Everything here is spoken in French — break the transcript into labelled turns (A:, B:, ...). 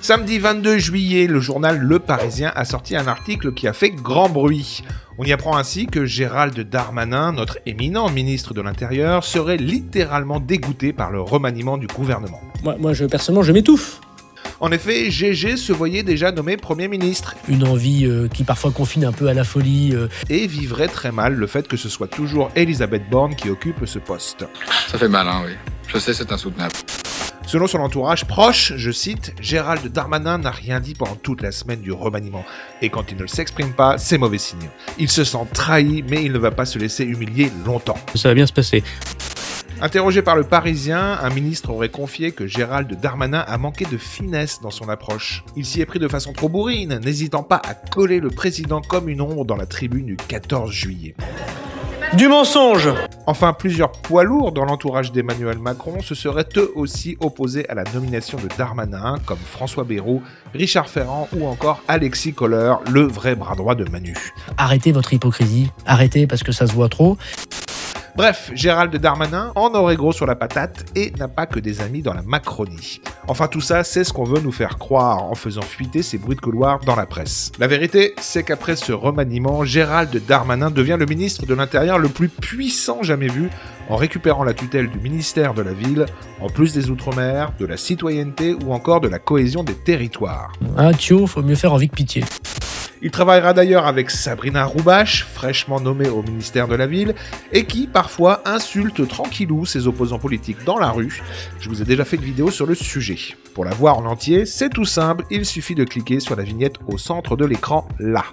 A: Samedi 22 juillet, le journal Le Parisien a sorti un article qui a fait grand bruit. On y apprend ainsi que Gérald Darmanin, notre éminent ministre de l'Intérieur, serait littéralement dégoûté par le remaniement du gouvernement.
B: Personnellement, je m'étouffe.
A: En effet, Gégé se voyait déjà nommé Premier ministre.
B: Une envie qui parfois confine un peu à la folie.
A: Et vivrait très mal le fait que ce soit toujours Elisabeth Borne qui occupe ce poste.
C: Ça fait mal, oui. Je sais, c'est insoutenable.
A: Selon son entourage proche, je cite, Gérald Darmanin n'a rien dit pendant toute la semaine du remaniement. Et quand il ne s'exprime pas, c'est mauvais signe. Il se sent trahi, mais il ne va pas se laisser humilier longtemps.
B: Ça va bien se passer.
A: Interrogé par le Parisien, un ministre aurait confié que Gérald Darmanin a manqué de finesse dans son approche. Il s'y est pris de façon trop bourrine, n'hésitant pas à coller le président comme une ombre dans la tribune du 14 juillet.
B: Du mensonge.
A: Enfin, plusieurs poids lourds dans l'entourage d'Emmanuel Macron se seraient eux aussi opposés à la nomination de Darmanin, comme François Bayrou, Richard Ferrand ou encore Alexis Kohler, le vrai bras droit de Manu.
B: Arrêtez votre hypocrisie, arrêtez parce que ça se voit trop.
A: Bref, Gérald Darmanin en aurait gros sur la patate et n'a pas que des amis dans la Macronie. Enfin tout ça, c'est ce qu'on veut nous faire croire en faisant fuiter ces bruits de couloir dans la presse. La vérité, c'est qu'après ce remaniement, Gérald Darmanin devient le ministre de l'Intérieur le plus puissant jamais vu en récupérant la tutelle du ministère de la Ville, en plus des Outre-mer, de la citoyenneté ou encore de la cohésion des territoires.
B: Ah Thio, faut mieux faire envie que pitié.
A: Il travaillera d'ailleurs avec Sabrina Roubache, fraîchement nommée au ministère de la Ville, et qui, parfois, insulte tranquillou ses opposants politiques dans la rue. Je vous ai déjà fait une vidéo sur le sujet. Pour la voir en entier, c'est tout simple, il suffit de cliquer sur la vignette au centre de l'écran, là.